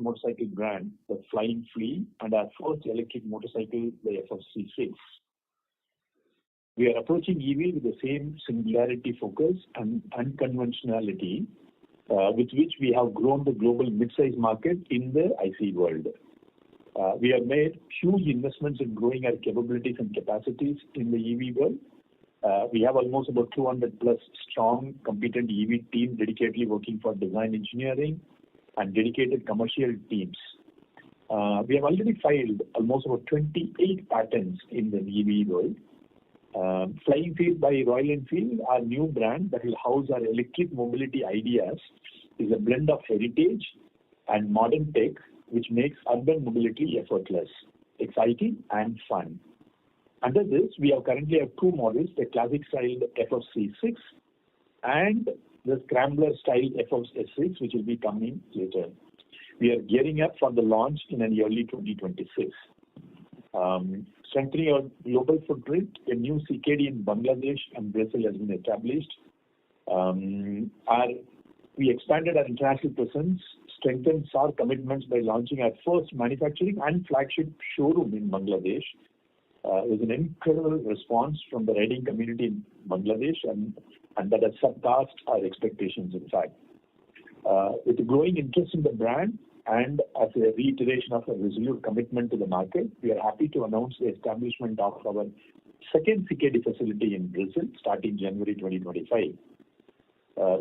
motorcycle brand, the Flying Flea, and our first electric motorcycle, the FFC6. We are approaching EV with the same singularity focus and unconventionality with which we have grown the global mid-size market in the IC world. We have made huge investments in growing our capabilities and capacities in the EV world. We have almost about 200 plus strong, competent EV team dedicatedly working for design engineering and dedicated commercial teams. We have already filed almost about 28 patents in the EV world. Flying Flea by Royal Enfield, our new brand that will house our electric mobility ideas, is a blend of heritage and modern tech, which makes urban mobility effortless, exciting, and fun. Under this, we currently have two models, the classic style FFC6 and the scrambler style FFS6, which will be coming later. We are gearing up for the launch in an early 2026. Strengthening our global footprint, a new CKD in Bangladesh and Brazil has been established. We expanded our international presence, strengthened our commitments by launching our first manufacturing and flagship showroom in Bangladesh. There was an incredible response from the riding community in Bangladesh, and that has surpassed our expectations, in fact. With the growing interest in the brand and as a reiteration of a resolute commitment to the market, we are happy to announce the establishment of our second CKD facility in Brazil starting January 2025.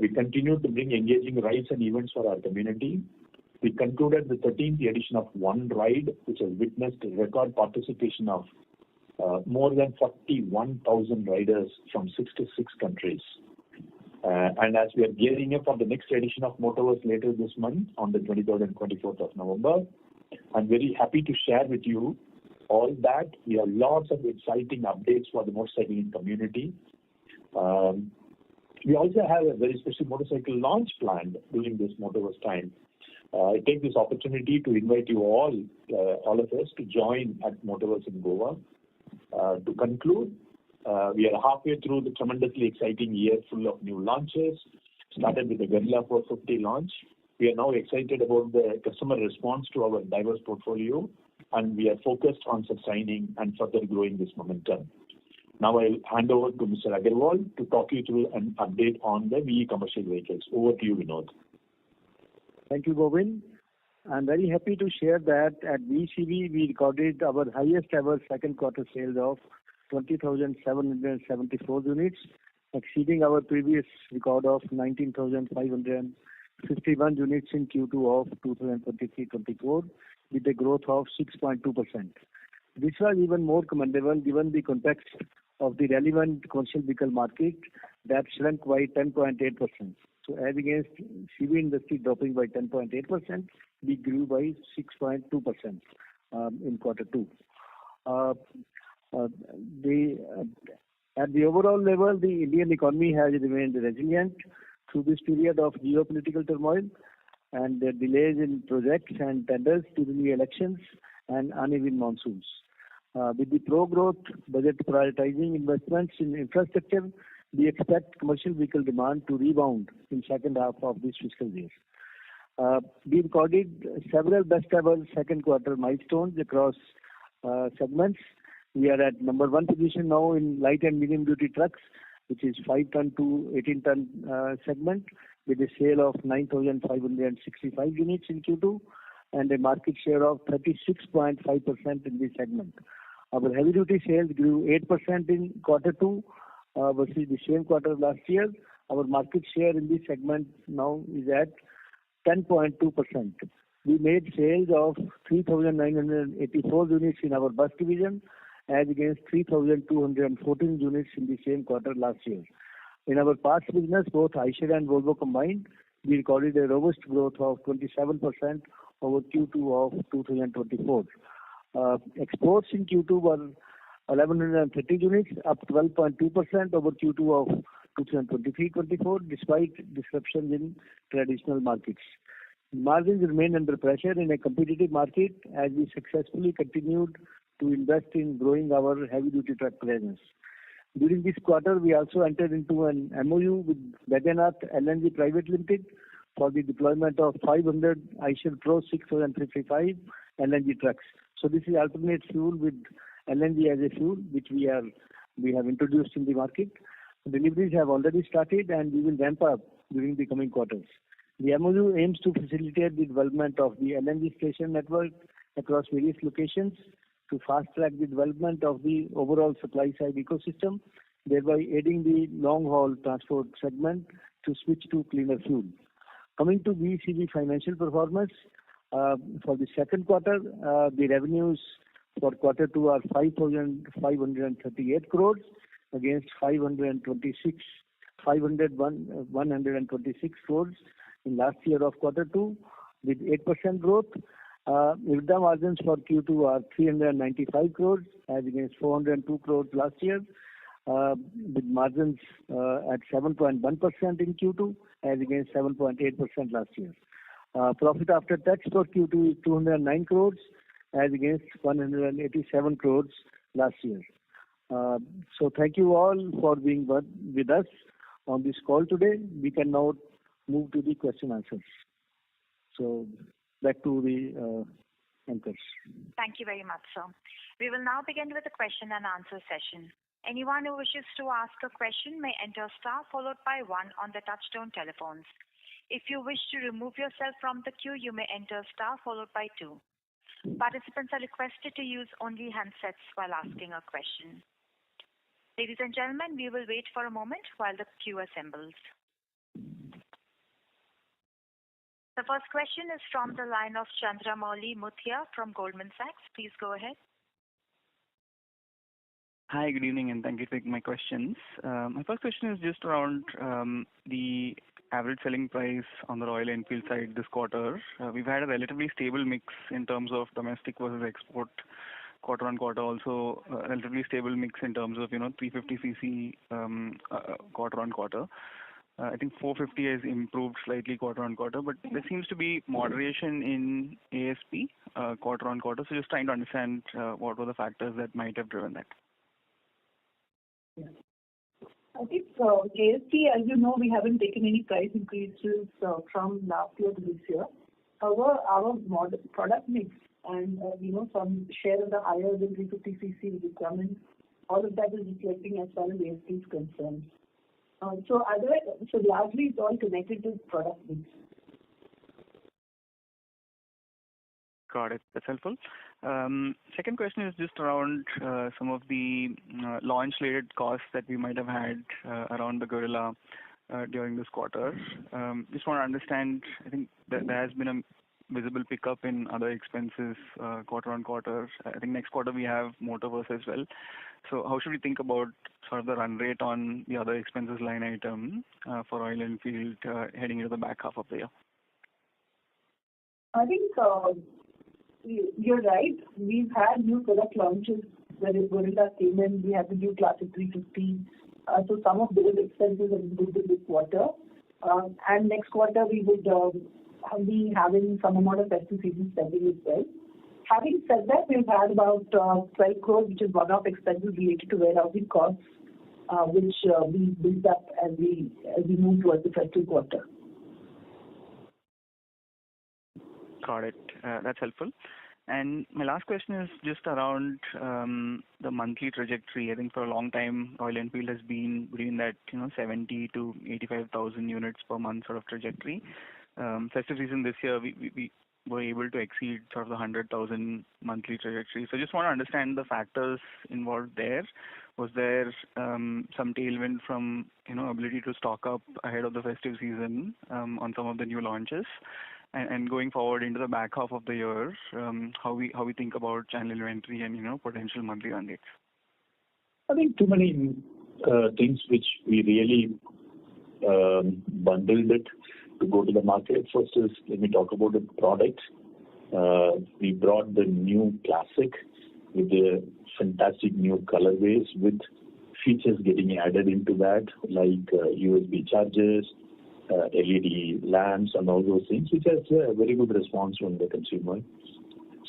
We continue to bring engaging rides and events for our community. We concluded the 13th edition of One Ride, which has witnessed a record participation of more than 41,000 riders from 66 countries. And as we are gearing up for the next edition of Motorverse later this month on the 23rd and 24th of November, I'm very happy to share with you all that we have lots of exciting updates for the motorcycling community. We also have a very special motorcycle launch planned during this Motorverse time. I take this opportunity to invite you all of us to join at Motorverse in Goa. To conclude, we are halfway through the tremendously exciting year full of new launches. Started with the Guerrilla 450 launch. We are now excited about the customer response to our diverse portfolio, and we are focused on sustaining and further growing this momentum. Now I'll hand over to Mr. Agarwal to talk you through an update on the VE commercial vehicles. Over to you, Vinod. Thank you, Govind. I'm very happy to share that at VECV we recorded our highest ever second quarter sales of 20,774 units, exceeding our previous record of 19,551 units in Q2 of 2023-24 with a growth of 6.2%. This was even more commendable given the context of the relevant commercial vehicle market that shrunk by 10.8%. So as against CV industry dropping by 10.8%, we grew by 6.2% in quarter two. At the overall level, the Indian economy has remained resilient through this period of geopolitical turmoil and the delays in projects and tenders during the elections and uneven monsoons. With the pro-growth budget prioritizing investments in infrastructure, we expect commercial vehicle demand to rebound in second half of this fiscal year. We recorded several best-ever second quarter milestones across segments. We are at number one position now in light and medium duty trucks, which is 5-ton to 18-ton segment, with a sale of 9,565 units in Q2 and a market share of 36.5% in this segment. Our heavy duty sales grew 8% in quarter two versus the same quarter last year. Our market share in this segment now is at 10.2%. We made sales of 3,984 units in our bus division as against 3,214 units in the same quarter last year. In our parts business, both Eicher and Volvo combined, we recorded a robust growth of 27% over Q2 of 2024. Exports in Q2 were 1,130 units, up 12.2% over Q2 of 2023-24, despite disruptions in traditional markets. Margins remain under pressure in a competitive market as we successfully continued to invest in growing our heavy-duty truck presence. During this quarter, we also entered into an MOU with Vedanath LNG Private Limited for the deployment of 500 Eicher Pro 6055 LNG trucks. So this is alternate fuel with LNG as a fuel, which we have introduced in the market. Deliveries have already started, and we will ramp up during the coming quarters. The MOU aims to facilitate the development of the LNG station network across various locations to fast-track the development of the overall supply-side ecosystem, thereby aiding the long-haul transport segment to switch to cleaner fuel. Coming to VECV financial performance, for the second quarter, the revenues for quarter 2 are 5,538 crores against 126 crores in last year of quarter 2 with 8% growth. EBITDA margins for Q2 are 395 crores as against 402 crores last year, with margins at 7.1% in Q2 as against 7.8% last year. Profit after tax for Q2 is 209 crores as against 187 crores last year. So thank you all for being with us on this call today. We can now move to the question answers. So back to the anchors. Thank you very much, sir. We will now begin with the question and answer session. Anyone who wishes to ask a question may enter star followed by 1 on the touchtone telephones. If you wish to remove yourself from the queue, you may enter star followed by 2. Participants are requested to use only handsets while asking a question. Ladies and gentlemen, we will wait for a moment while the queue assembles. The first question is from the line of Chandramouli Muthiah from Goldman Sachs. Please go ahead. Hi, good evening, and thank you for taking my questions. My first question is just around the average selling price on the Royal Enfield side this quarter. We've had a relatively stable mix in terms of domestic versus export quarter on quarter, also a relatively stable mix in terms of 350cc quarter on quarter. I think 450 has improved slightly quarter on quarter, but there seems to be moderation in ASP quarter on quarter. So just trying to understand what were the factors that might have driven that. I think ASP, as you know, we haven't taken any price increases from last year to this year. However, our product mix and some share of the higher than 350cc requirements, all of that is reflecting as far as ASP is concerned. So largely it's all connected to product mix. Got it. That's helpful. Second question is just around some of the launch-related costs that we might have had around the Guerrilla during this quarter. Just want to understand, I think there has been a visible pickup in other expenses quarter on quarter. I think next quarter we have Motorverse as well. So how should we think about sort of the run rate on the other expenses line item for Royal Enfield heading into the back half of the year? I think you're right. We've had new product launches. Where Guerrilla came in, we had the new Classic 350. So some of those expenses have improved in this quarter. And next quarter we would be having some amount of festive season spending as well. Having said that, we've had about 12 crores, which is one-off expenses related to warehousing costs, which we built up as we move towards the festive quarter. Got it. That's helpful. And my last question is just around the monthly trajectory. I think for a long time, Royal Enfield has been between that 70 to 85,000 units per month sort of trajectory. Festive season this year, we were able to exceed sort of the 100,000 monthly trajectory. So I just want to understand the factors involved there. Was there some tailwind from ability to stock up ahead of the festive season on some of the new launches? And going forward into the back half of the year, how we think about channel inventory and potential monthly run rates? I think too many things which we really bundled it to go to the market. First is, let me talk about the product. We brought the new Classic with the fantastic new colorways with features getting added into that, like USB chargers, LED lamps and all those things, which has a very good response from the consumer.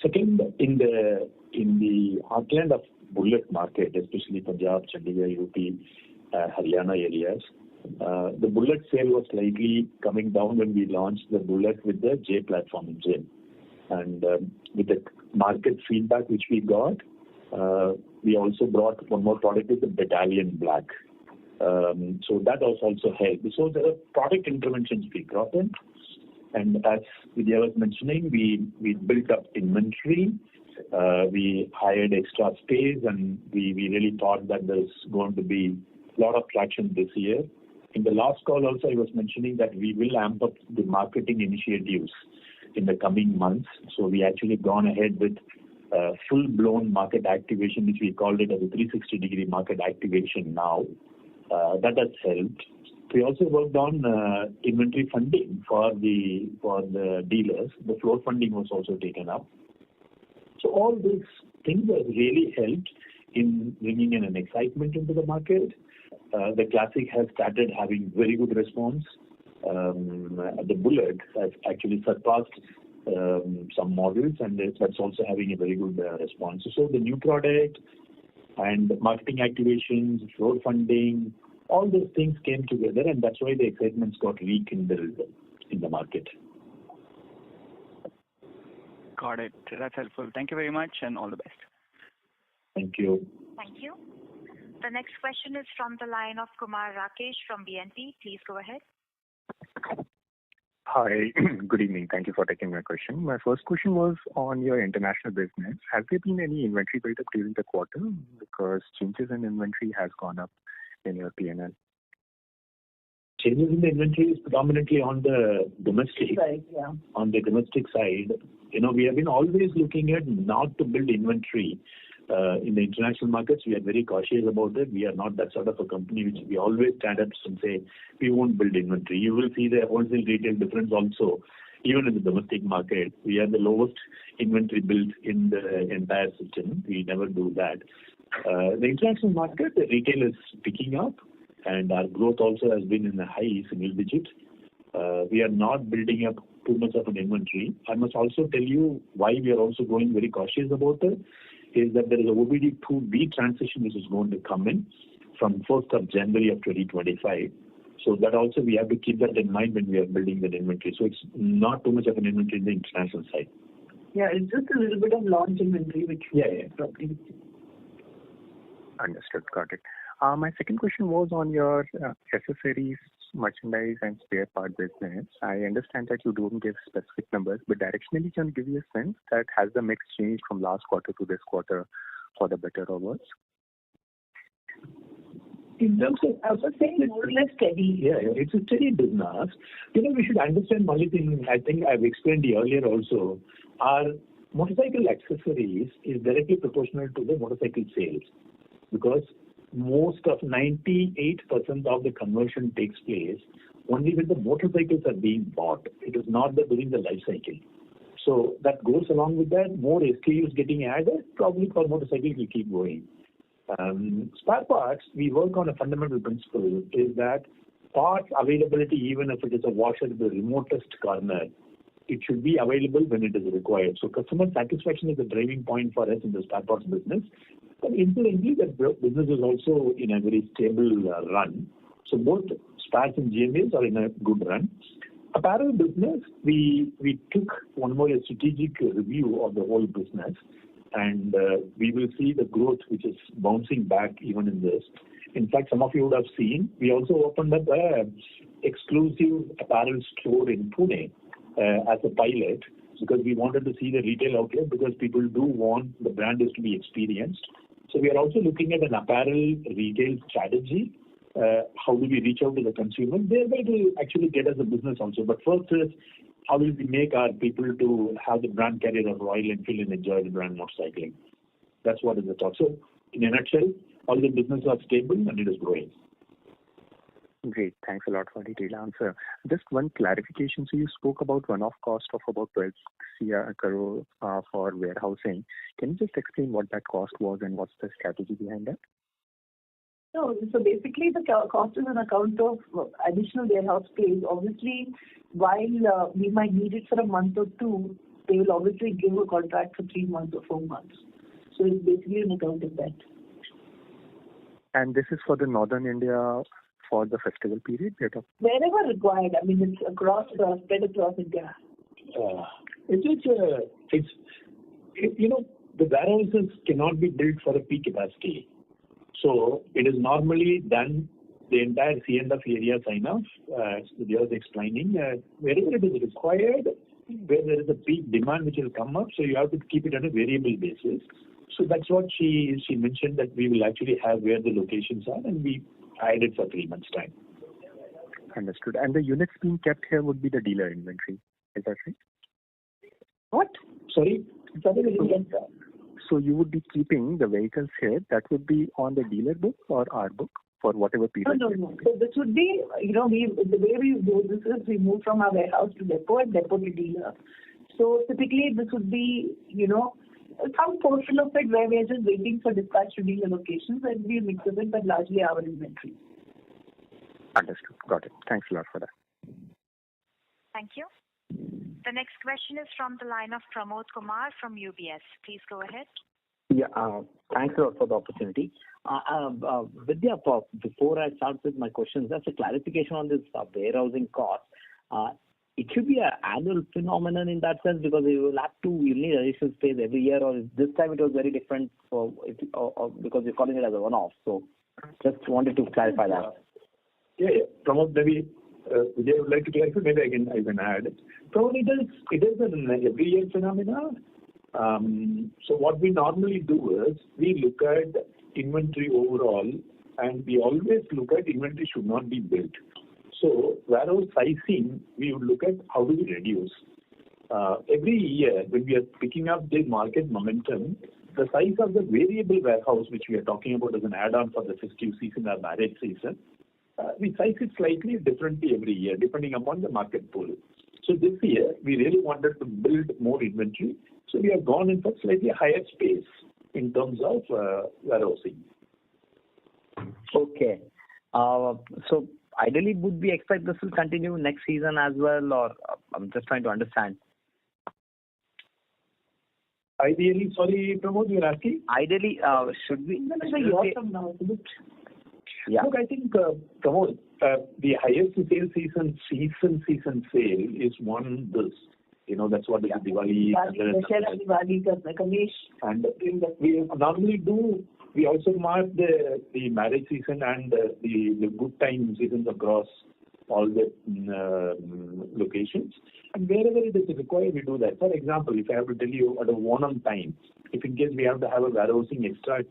Second, in the heartland of bullet market, especially Punjab, Chandigarh, UP, Haryana areas, The Bullet sale was slightly coming down when we launched the Bullet with the J platform engine. And with the market feedback which we got, we also brought one more product with the Battalion Black. So that was also helped. So there are product interventions we brought in. And as Vidya was mentioning, we built up inventory. We hired extra space, and we really thought that there's going to be a lot of traction this year. In the last call also, I was mentioning that we will amp up the marketing initiatives in the coming months. So we actually gone ahead with full-blown market activation, which we called it as a 360-degree market activation now. That has helped. We also worked on inventory funding for the dealers. The floor funding was also taken up. So all these things have really helped in bringing in an excitement into the market. The Classic has started having very good response. The Bullet has actually surpassed some models, and that's also having a very good response. So the new product and marketing activations, floor funding, all those things came together, and that's why the excitements got rekindled in the market. Got it. That's helpful. Thank you very much, and all the best. Thank you. Thank you. The next question is from the line of Kumar Rakesh from BNP. Please go ahead. Hi. Good evening. Thank you for taking my question. My first question was on your international business. Has there been any inventory build-up during the quarter? Because changes in inventory has gone up in your P&L. Changes in the inventory is predominantly on the domestic Right, yeah. On the domestic side. We have been always looking at not to build inventory. In the international markets, we are very cautious about it. We are not that sort of a company which we always stand up and say, we won't build inventory. You will see the wholesale retail difference also. Even in the domestic market, we are the lowest inventory build in the entire system. We never do that. The international market, the retail is picking up, and our growth also has been in a high single digit. We are not building up too much of an inventory. I must also tell you why we are also going very cautious about it, is that there is a OBD2B transition which is going to come in from 1st of January of 2025. So that also we have to keep that in mind when we are building that inventory. So it's not too much of an inventory in the international side. Yeah, it's just a little bit of launch inventory, which probably. Understood. Got it. My second question was on your accessories, merchandise, and spare part business. I understand that you don't give specific numbers, but directionally, can you give me a sense that has the mix changed from last quarter to this quarter for the better or worse? In terms of, I was saying more or less steady. Yeah, it's a steady business. We should understand one thing. I think I've explained earlier also. Our motorcycle accessories is directly proportional to the motorcycle sales, because most of 98% of the conversion takes place only when the motorcycles are being bought. It is not during the life cycle. So that goes along with that. More SKUs getting added, probably for motorcycles will keep going. Spare parts, we work on a fundamental principle, is that parts availability, even if it is a washer in the remotest corner, it should be available when it is required. So customer satisfaction is a driving point for us in the spare parts business. But incidentally, that business is also in a very stable run. So both spares and GMAs are in a good run. Apparel business, we took one more strategic review of the whole business, and we will see the growth which is bouncing back even in this. In fact, some of you would have seen, we also opened up an exclusive apparel store in Pune as a pilot, because we wanted to see the retail outlet, because people do want the brand is to be experienced. So we are also looking at an apparel retail strategy. How do we reach out to the consumer? Thereby to actually get us a business also. But first is, how will we make our people to have the brand carrier of Royal Enfield and enjoy the brand motorcycling? That's what is the thought. So in a nutshell, all the businesses are stable and it is growing. Great. Thanks a lot for the detailed answer. Just one clarification. So you spoke about one-off cost of about 12 crore for warehousing. Can you just explain what that cost was and what's the strategy behind that? No, so basically the cost is on account of additional warehouse space. Obviously, while we might need it for a month or two, they will obviously give a contract for 3 months or 4 months. So it's basically on account of that. And this is for the Northern India for the festival period? Wherever required. I mean, it's spread across India. The warehouses cannot be built for a peak capacity. So it is normally done the entire C&F area sign-off, as Vidya was explaining, wherever it is required, where there is a peak demand which will come up, so you have to keep it on a variable basis. So that's what she mentioned, that we will actually have where the locations are, and we hide it for 3 months' time. Understood. And the units being kept here would be the dealer inventory. Is that right? What? Sorry? So you would be keeping the vehicles here. That would be on the dealer book or our book for whatever period? No. So this would be, the way we do this is we move from our warehouse to depot and depot to dealer. So typically this would be, some portion of it where we are just waiting for dispatch to dealer locations, and we mix of it, but largely our inventory. Understood. Got it. Thanks a lot for that. Thank you. The next question is from the line of Pramod Kumar from UBS. Please go ahead. Yeah, thanks a lot for the opportunity. Vidya, before I start with my questions, just a clarification on this warehousing cost. It should be an annual phenomenon in that sense, because you need additional space every year, or this time it was very different because you're calling it as a one-off. So just wanted to clarify that. Yeah. Pramod, maybe Vijay would like to clarify. Maybe I can add. So it is an every year phenomena. So what we normally do is we look at inventory overall, and we always look at inventory should not be built. So warehouse sizing, we would look at how do we reduce. Every year when we are picking up the market momentum, the size of the variable warehouse, which we are talking about as an add-on for the festive season or marriage season, we size it slightly differently every year depending upon the market pool. So this year we really wanted to build more inventory, so we have gone in for slightly higher space in terms of warehousing. Okay. So ideally, would we expect this will continue next season as well, or I'm just trying to understand? Ideally, sorry, Pramod, you're asking? Ideally, should we? Yeah. Look, I think, Pramod, the highest sale season sale is one this. That's what is Diwali. And we normally do. We also mark the marriage season and the good time seasons across all the locations. And wherever it is required, we do that. For example, if I have to tell you at a Onam time, if in case we have to have a warehousing extra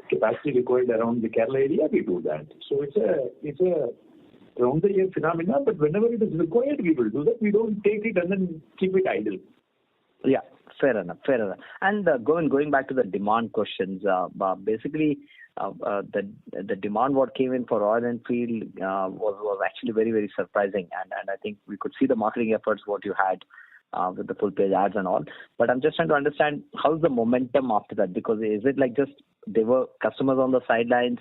capacity required around the Kerala area, we do that. So it's a round the year phenomena, but whenever it is required, we will do that. We don't take it and then keep it idle. Yeah, fair enough. And going back to the demand questions, basically the demand what came in for Royal Enfield was actually very, very surprising, and I think we could see the marketing efforts what you had with the full page ads and all. But I'm just trying to understand how's the momentum after that, because is it like just there were customers on the sidelines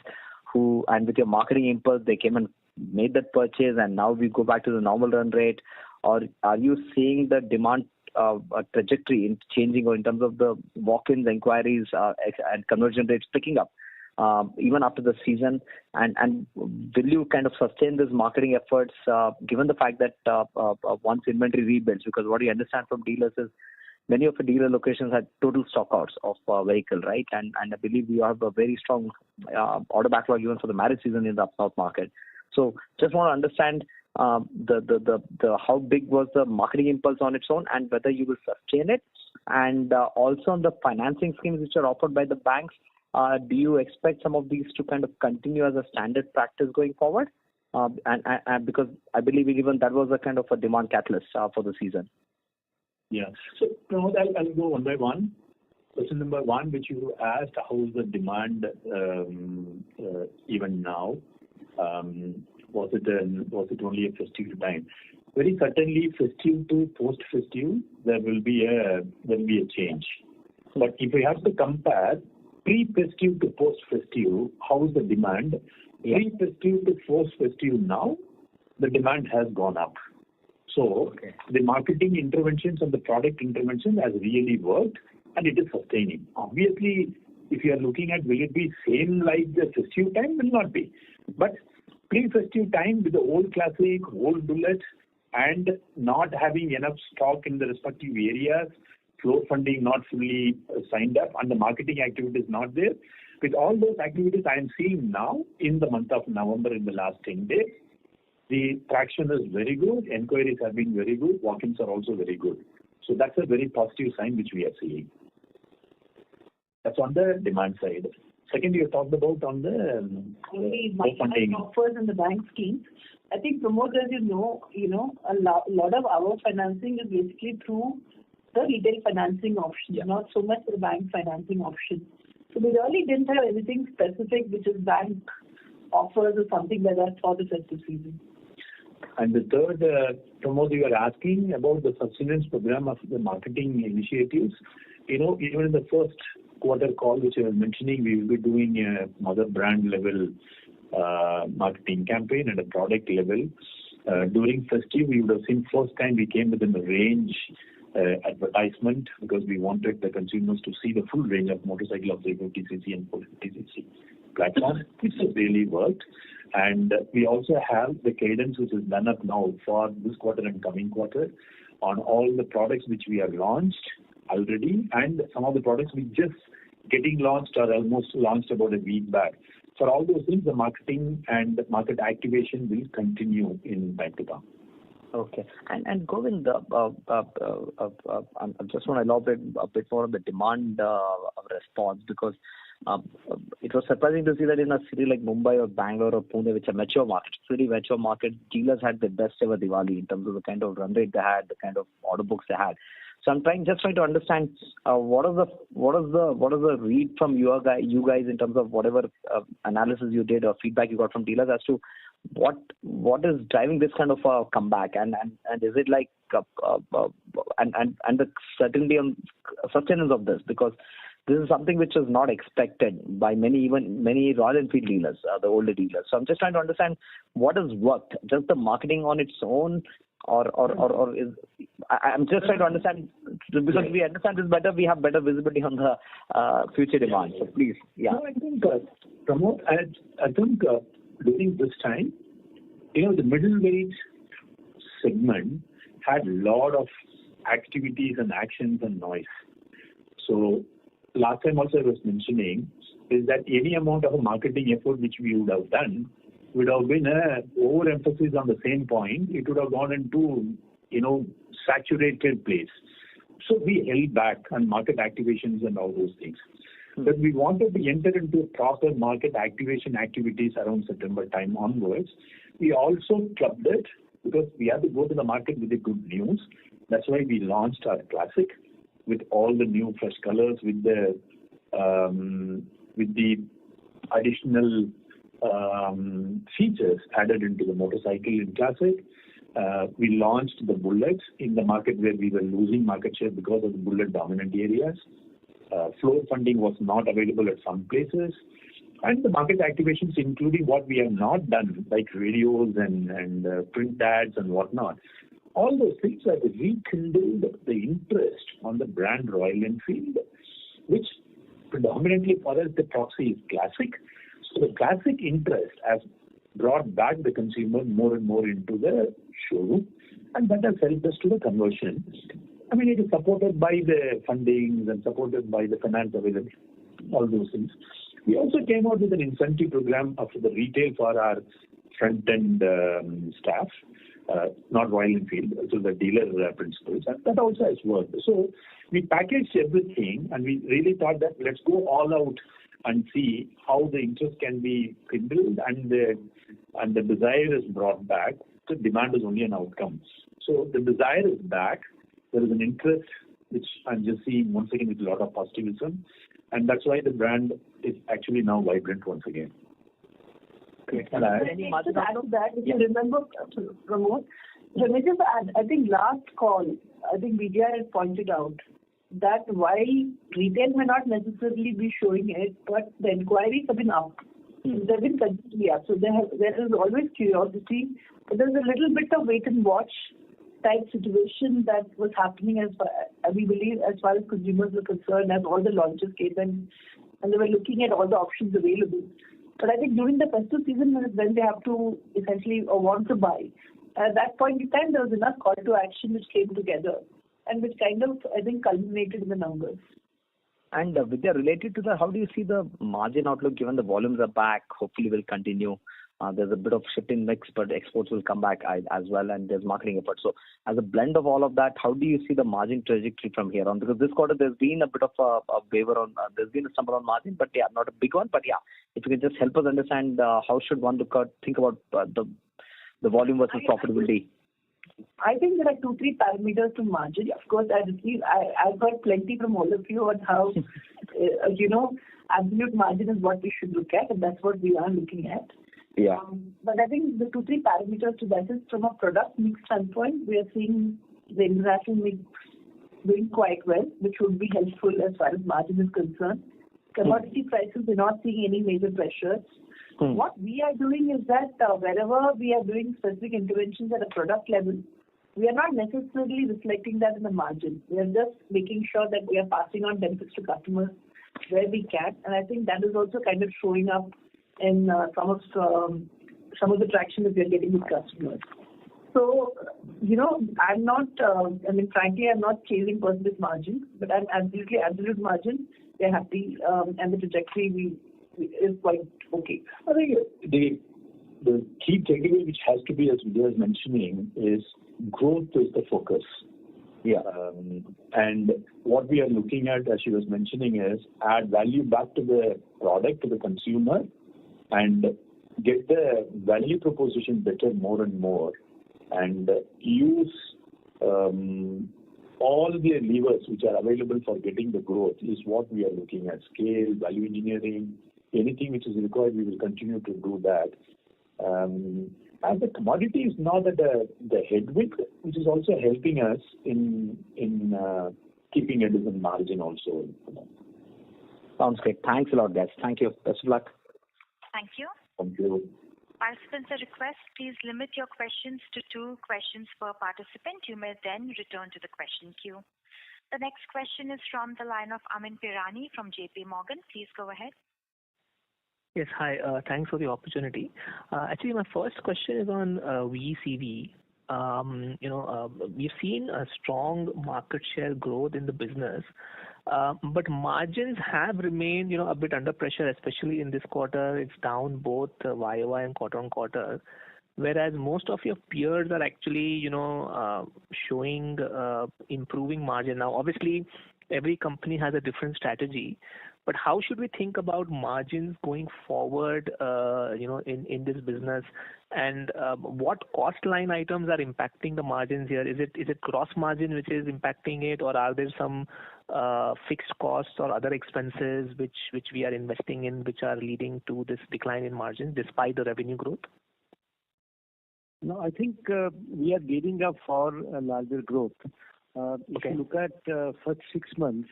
who, and with your marketing impulse, they came and made that purchase, and now we go back to the normal run rate, or are you seeing the demand trajectory in changing, or in terms of the walk-ins, inquiries, and conversion rates picking up even after the season? And will you kind of sustain this marketing efforts given the fact that once inventory rebuilds? Because what you understand from dealers is many of the dealer locations had total stockouts of vehicle, right? And I believe you have a very strong order backlog even for the marriage season in the up-north market. So just want to understand the how big was the marketing impulse on its own, and whether you will sustain it, and also on the financing schemes which are offered by the banks. Do you expect some of these to kind of continue as a standard practice going forward? And because I believe even that was a kind of a demand catalyst for the season. Yeah. So Pramod, I'll go one by one. Question number one, which you asked, how is the demand even now? Was it only a festive time? Very certainly, festive to post-festive, there will be a change. But if we have to compare pre-festive to post-festive, how is the demand? Pre-festive to post-festive now, the demand has gone up. So the marketing interventions and the product intervention has really worked, and it is sustaining. Obviously, if you are looking at will it be same like the festive time, will not be. But pre-festive time with the old Classic, old Bullet, and not having enough stock in the respective areas, floor funding not fully signed up, and the marketing activity is not there. With all those activities I am seeing now in the month of November in the last 10 days, the traction is very good, enquiries have been very good, walk-ins are also very good. So that's a very positive sign which we are seeing. That's on the demand side. Second, you talked about on the funding offers and the bank schemes. I think, Pramod, as you know, a lot of our financing is basically through the retail financing options, not so much the bank financing option. So we really didn't have anything specific which is bank offers or something like that for the festive season. And the third, Pramod, you are asking about the sustenance program of the marketing initiatives. Even in the first quarter call which I was mentioning, we will be doing a mother brand level marketing campaign at a product level. During festive, we would have seen first time we came within the range advertisement because we wanted the consumers to see the full range of motorcycle of 350cc and 450cc platform, which has really worked. And we also have the cadence which is done up now for this quarter and coming quarter on all the products which we have launched already, and some of the products we just getting launched or almost launched about a week back. For all those things, the marketing and market activation will continue in time to come. Okay. And Govind, I just want to elaborate a bit more on the demand response, because it was surprising to see that in a city like Mumbai or Bangalore or Pune, which are mature markets, pretty mature market, dealers had the best ever Diwali in terms of the kind of run rate they had, the kind of order books they had. So I'm trying to understand what is the read from you guys in terms of whatever analysis you did or feedback you got from dealers as to what is driving this kind of comeback, and is it like and the certainty on sustenance of this, because this is something which was not expected by many Royal Enfield dealers, the older dealers. So I'm just trying to understand what has worked, just the marketing on its own, or is I'm just trying to understand, because we understand this better, we have better visibility on the future demand. So please, No, I think Pramod, I think during this time, the middleweight segment had a lot of activities and actions and noise. So last time also I was mentioning is that any amount of a marketing effort which we would have done would have been a overemphasis on the same point. It would have gone into, saturated place. So we held back on market activations and all those things. But we wanted to enter into proper market activation activities around September time onwards. We also clubbed it because we had to go to the market with the good news. That's why we launched our Classic with all the new fresh colors, with the additional features added into the motorcycle in Classic. We launched the Bullet in the market where we were losing market share because of the Bullet dominant areas. Floor funding was not available at some places. And the market activations, including what we have not done, like radios and print ads and whatnot. All those things have rekindled the interest on the brand Royal Enfield, which predominantly for us the proxy is Classic. So the Classic interest has brought back the consumer more and more into the showroom, and that has helped us to the conversion. I mean, it is supported by the fundings and supported by the finance available, all those things. We also came out with an incentive program of the retail for our front-end staff, not Royal Enfield, so the dealer principals, and that also has worked. So we packaged everything, and we really thought that let's go all out and see how the interest can be kindled and the desire is brought back. The demand is only an outcome. So the desire is back. There is an interest which I'm just seeing once again with a lot of positivism, and that's why the brand is actually now vibrant once again. Just to add to that, if you remember, Pramod, let me just add, I think last call, I think VGR had pointed out that while retail may not necessarily be showing it, but the inquiries have been up. They've been continually up. So there is always curiosity, but there's a little bit of wait and watch type situation that was happening as we believe as far as consumers were concerned, as all the launches came in and they were looking at all the options available. But I think during the festive season when they have to essentially want to buy, at that point in time there was enough call to action which came together and which kind of, I think, culminated in the numbers. And Vidya, related to that, how do you see the margin outlook given the volumes are back, hopefully will continue? There's a bit of shift in mix, but exports will come back as well, and there's marketing efforts. So as a blend of all of that, how do you see the margin trajectory from here on? Because this quarter there's been a bit of a waiver on, there's been a stumble on margin, but yeah, not a big one. But yeah, if you can just help us understand how should one think about the volume versus profitability. I think there are 2-3 parameters to margin. Of course, I've heard plenty from all of you on how, absolute margin is what we should look at, and that's what we are looking at. Yeah. But I think the 2-3 parameters to that is from a product mix standpoint, we are seeing the international mix doing quite well, which would be helpful as far as margin is concerned. Commodity prices, we're not seeing any major pressures. What we are doing is that wherever we are doing specific interventions at a product level, we are not necessarily reflecting that in the margin. We are just making sure that we are passing on benefits to customers where we can, and I think that is also kind of showing up in some of the traction that we are getting with customers. So, I'm not, frankly, I'm not chasing percentage margin, but I'm absolute margin. We're happy, and the trajectory is quite okay. I think the key takeaway which has to be, as Vidya is mentioning, is growth is the focus. Yeah. And what we are looking at, as she was mentioning, is add value back to the product, to the consumer, and get the value proposition better more and more, and use all the levers which are available for getting the growth is what we are looking at. Scale, value engineering, anything which is required, we will continue to do that. And the commodity is not at the headwind, which is also helping us in keeping a decent margin also. Sounds great. Thanks a lot, guys. Thank you. Best of luck. Thank you. Thank you. Participants are requested, please limit your questions to 2 questions per participant. You may then return to the question queue. The next question is from the line of Amin Pirani from JP Morgan. Please go ahead. Yes, hi. Thanks for the opportunity. Actually, my first question is on VECV. We've seen a strong market share growth in the business, but margins have remained, a bit under pressure, especially in this quarter. It's down both YOY and quarter-on-quarter, whereas most of your peers are actually, showing improving margin. Now, obviously, every company has a different strategy, but how should we think about margins going forward, in this business? And what cost line items are impacting the margins here? Is it gross margin which is impacting it, or are there some fixed costs or other expenses which we are investing in, which are leading to this decline in margin despite the revenue growth? No, I think we are gearing up for a larger growth. If you look at first 6 months,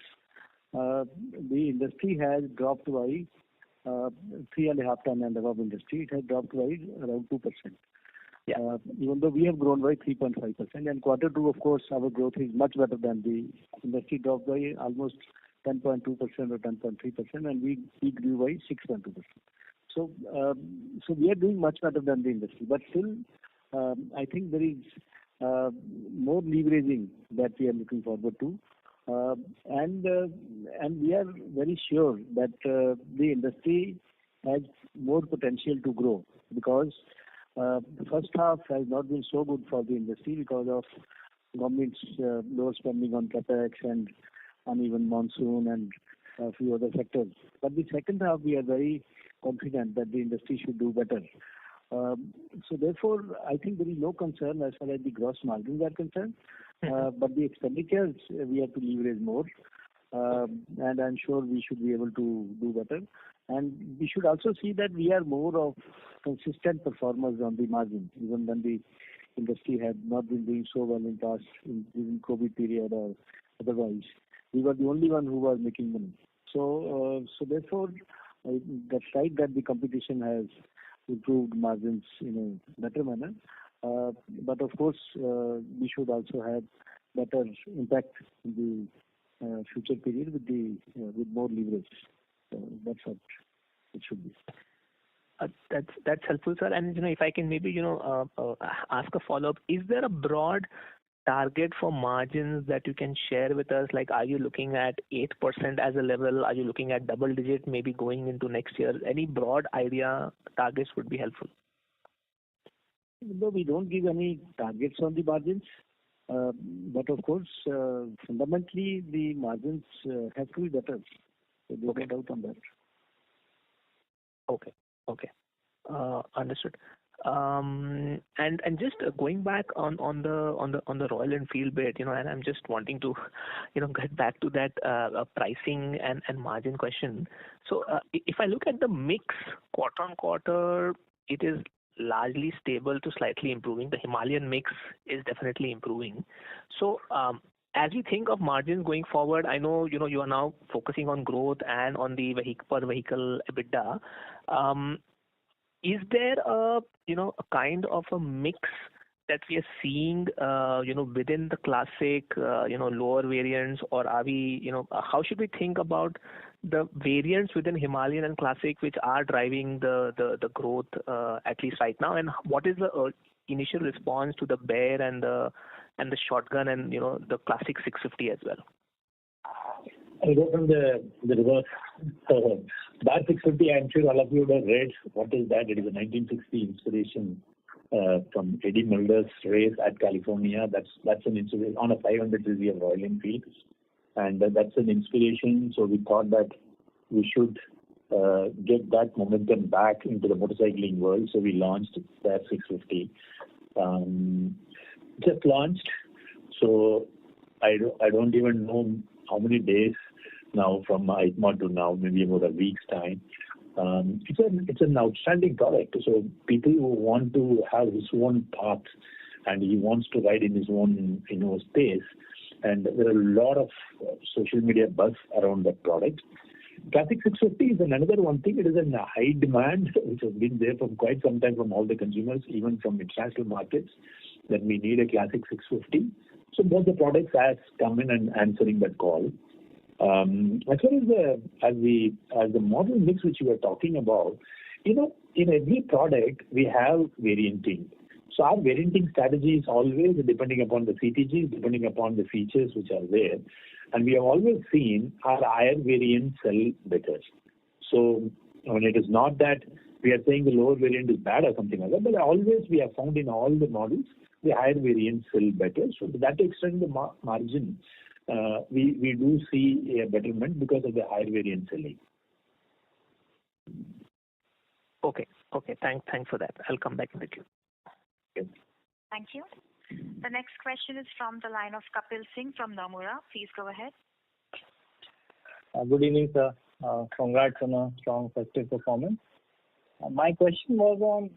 the industry has dropped by 3.5 ton and above industry. It has dropped by around 2%. Yeah. Even though we have grown by 3.5%, and quarter 2, of course, our growth is much better than the industry, dropped by almost 10.2% or 10.3%, and we grew by 6.2%. So we are doing much better than the industry, but still, I think there is more leveraging that we are looking forward to. And we are very sure that the industry has more potential to grow, because the first half has not been so good for the industry because of government's low spending on capex and uneven monsoon and a few other factors. But the second half, we are very confident that the industry should do better. So therefore, I think there is no concern as far as the gross margins are concerned. But the expenditures, we have to leverage more, and I'm sure we should be able to do better. And we should also see that we are more of consistent performers on the margin, even when the industry had not been doing so well in past, during COVID period or otherwise. We were the only one who was making money. So therefore, that's right that the competition has improved margins in a better manner. But of course, we should also have better impact in the future period with more leverage. So that's what it should be. That's helpful, sir. And if I can maybe ask a follow-up, is there a broad target for margins that you can share with us? Like, are you looking at 8% as a level? Are you looking at double digit maybe going into next year? Any broad idea targets would be helpful. No, we don't give any targets on the margins. But of course, fundamentally, the margins have to be better. So there's no doubt on that. Okay. Understood. And just going back on the Royal Enfield bit, and I'm just wanting to, get back to that pricing and margin question. So if I look at the mix quarter on quarter, it is largely stable to slightly improving. The Himalayan mix is definitely improving. So as we think of margins going forward, I know you are now focusing on growth and on the per vehicle EBITDA. Is there a kind of a mix that we are seeing within the classic lower variants, or are we how should we think about the variants within Himalayan and classic which are driving the growth at least right now, and what is the initial response to the Bear and the Shotgun and the classic 650 as well? I'll go from the reverse. Bear 650, I'm sure all of you would have read. What is that? It is a 1960 inspiration from Eddie Mulder's race at California. That's an inspiration on a 500cc of Royal Enfield, and that's an inspiration. So we thought that we should get that momentum back into the motorcycling world. So we launched Bear 650. Just launched. So I don't even know how many days now from EICMA to now, maybe about a week's time. It's an outstanding product. So people who want to have his own path and he wants to ride in his own space, and there are a lot of social media buzz around that product. Classic 650 is another one thing. It is in a high demand, which has been there for quite some time from all the consumers, even from international markets, that we need a Classic 650. So both the products has come in and answering that call. As far as the model mix which you were talking about, in every product we have varianting. So our varianting strategy is always depending upon the CTG, depending upon the features which are there, and we have always seen our higher variants sell better. So it is not that we are saying the lower variant is bad or something like that, but always we have found in all the models the higher variants sell better. So to that extent, the margin we do see a betterment because of the higher variant selling. Okay. Thanks for that. I'll come back in the queue. Okay. Thank you. The next question is from the line of Kapil Singh from Nomura. Please go ahead. Good evening, sir. Congrats on a strong festive performance. My question was on,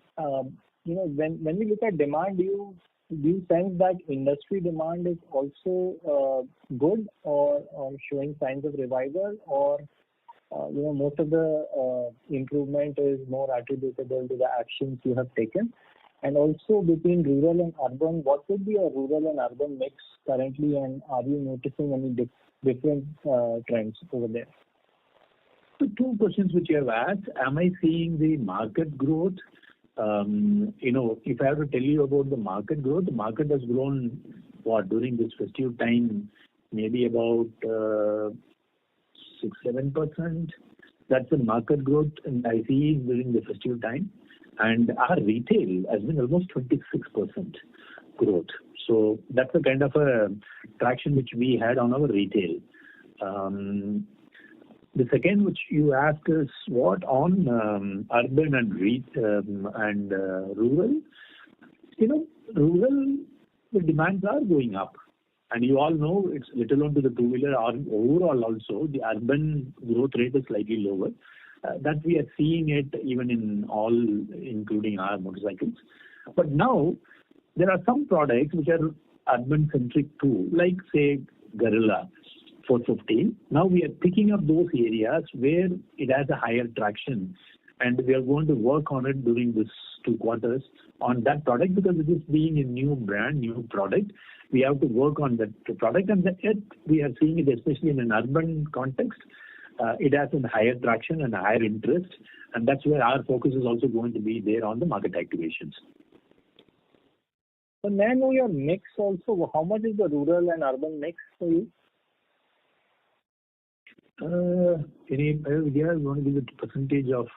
when we look at demand, do you sense that industry demand is also good or showing signs of revival, or most of the improvement is more attributable to the actions you have taken? And also between rural and urban, what would be a rural and urban mix currently, and are you noticing any different trends over there? So two questions which you have asked. Am I seeing the market growth? If I have to tell you about the market growth, the market has grown during this festive time, maybe about 6-7%. That's the market growth, and I see during the festive time. And our retail has been almost 26% growth. So that's the kind of a traction which we had on our retail. The second which you asked is what on urban and rural. Rural, the demands are going up. And you all know it's little on to the two-wheeler. Overall also, the urban growth rate is slightly lower. That we are seeing it even in all, including our motorcycles. But now, there are some products which are urban-centric too, like say Guerrilla 450. Now we are picking up those areas where it has a higher traction, and we are going to work on it during this 2 quarters on that product, because it is being a new brand, new product. We have to work on that product, and yet we are seeing it especially in an urban context. it has a higher traction and a higher interest, and that's where our focus is also going to be there on the market activations. So may I know your mix also? How much is the rural and urban mix for you? You want to give the percentage of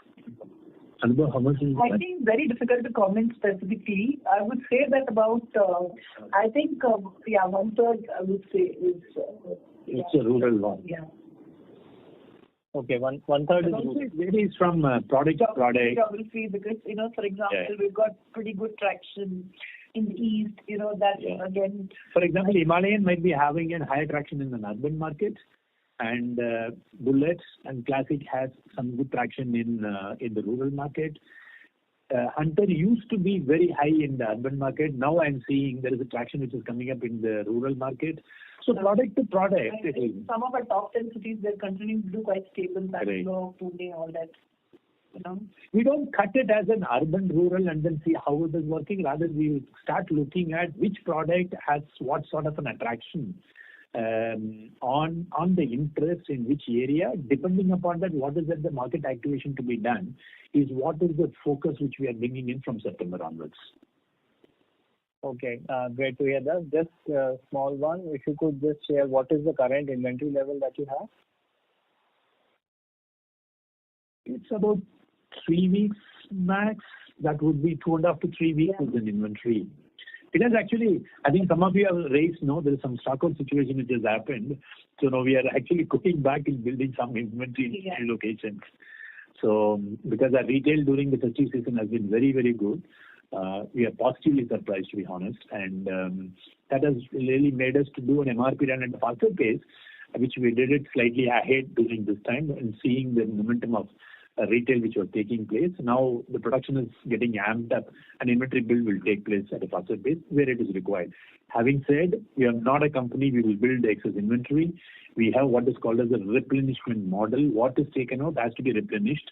Anubhav, how much is I that? think very difficult to comment specifically. I would say that about, I think, 1/3, I would say is... It's a rural one. Yeah. Okay, one third is rural. It varies from product to product. Geography, because, for example, we've got pretty good traction in the east, that again... For example, Himalayan might be having a higher traction in the urban market, and Bullets and Classic has some good traction in the rural market. Hunter used to be very high in the urban market. Now I'm seeing there is a traction which is coming up in the rural market. So product to product. Some of our top 10 cities, they're continuing to do quite stable. Bangalore, Pune, all that. We don't cut it as an urban rural and then see how it is working. Rather, we start looking at which product has what sort of an attraction on the interest in which area. Depending upon that, what is the market activation to be done is what is the focus which we are bringing in from September onwards. Okay, great to hear that. Just a small one, if you could just share what is the current inventory level that you have? It's about 3 weeks max. That would be 2.5 to 3 weeks is an inventory. It has actually, I think some of you have raised, there is some stock out situation which has happened. So now we are actually going back and building some inventory in locations. So because our retail during the festive season has been very, very good. We are positively surprised, to be honest. And that has really made us to do an MRP run at a faster pace, which we did it slightly ahead during this time and seeing the momentum of retail which was taking place. Now the production is getting amped up and inventory build will take place at a faster pace where it is required. Having said, we are not a company, we will build excess inventory. We have what is called as a replenishment model. What is taken out has to be replenished.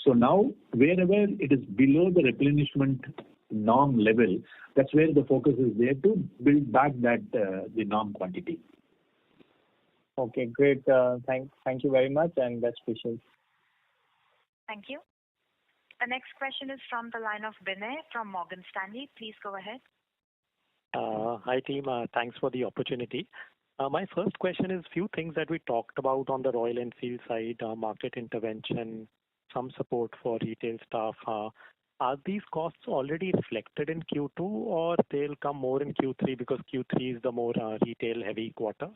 So now wherever it is below the replenishment norm level, that's where the focus is there to build back that the norm quantity. Okay, great. Thank you very much and best wishes. Thank you. The next question is from the line of Binay from Morgan Stanley. Please go ahead. Hi team, thanks for the opportunity. My first question is few things that we talked about on the Royal Enfield side, market intervention, some support for retail staff. Are these costs already reflected in Q2 or they'll come more in Q3 because Q3 is the more retail heavy quarter?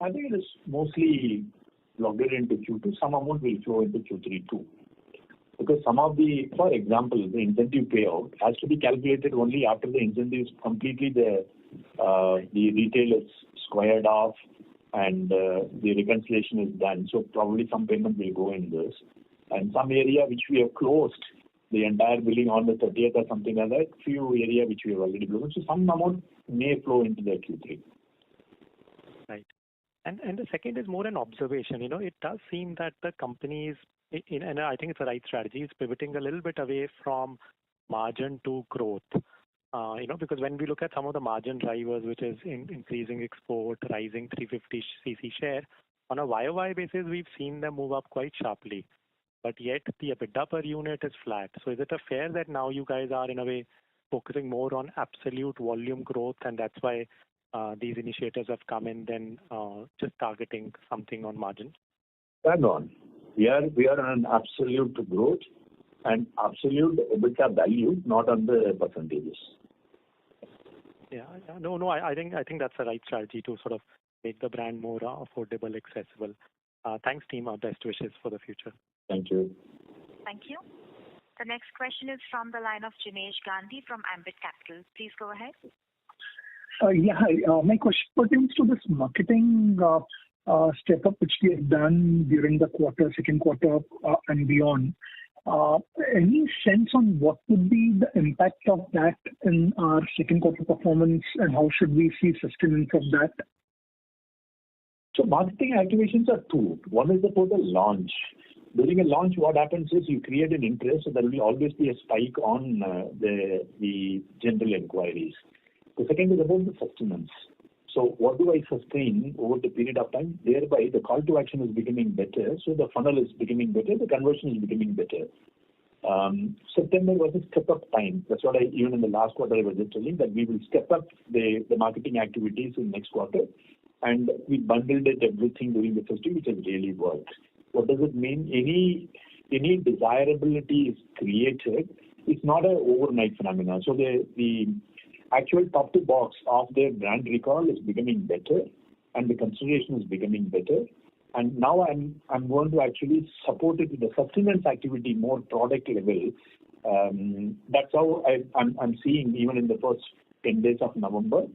I think it is mostly logged into Q2. Some amount will flow into Q3 too. Because some of for example, the incentive payout has to be calculated only after the incentive is completely the retail is squared off and the reconciliation is done. So probably some payment will go in this. And some area which we have closed the entire billing on the 30th or something like that, few area which we have already closed. So some amount may flow into the Q3. Right. And the second is more an observation. It does seem that the companies, and I think it's the right strategy, is pivoting a little bit away from margin to growth. Because when we look at some of the margin drivers, which is increasing export, rising 350cc share, on a YOY basis, we've seen them move up quite sharply. But yet the EBITDA per unit is flat. So is it a fair that now you guys are in a way focusing more on absolute volume growth and that's why these initiatives have come in than just targeting something on margin? Bang on. We are on an absolute growth and absolute EBITDA value, not on the percentages. Yeah. No. I think that's the right strategy to sort of make the brand more affordable, accessible. Thanks, team. Our best wishes for the future. Thank you. Thank you. The next question is from the line of Jinesh Gandhi from Ambit Capital. Please go ahead. Hi. My question pertains to this marketing step up which we have done during the second quarter and beyond. Any sense on what would be the impact of that in our second quarter performance and how should we see sustenance of that? So marketing activations are two. One is about the launch. During a launch, what happens is you create an interest, so there will always be a spike on the general inquiries. The second is about the sustenance. So what do I sustain over the period of time? Thereby, the call to action is becoming better. So the funnel is becoming better. The conversion is becoming better. September was a step-up time. That's what even in the last quarter, I was just telling that we will step up the marketing activities in next quarter. And we bundled it everything during the festive, which has really worked. What does it mean? Any desirability is created. It's not an overnight phenomenon. So the actual top to box of their brand recall is becoming better, and the consideration is becoming better. And now I'm going to actually support it with the sustenance activity, more product level. That's how I'm seeing even in the first 10 days of November,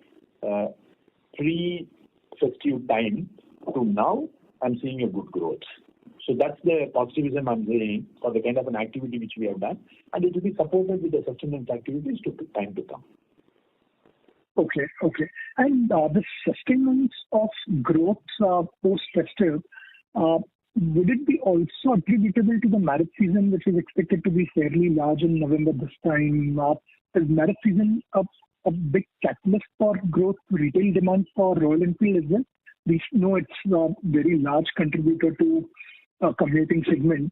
pre-festive time to now, I'm seeing a good growth. So that's the positivism I'm saying for the kind of an activity which we have done, and it will be supported with the sustenance activities to time to come. Okay. And the sustenance of growth post-festive, would it be also attributable to the marriage season, which is expected to be fairly large in November this time? Is marriage season a big catalyst for growth, retail demand for Royal Enfield as well? We know it's a very large contributor to commuting segment,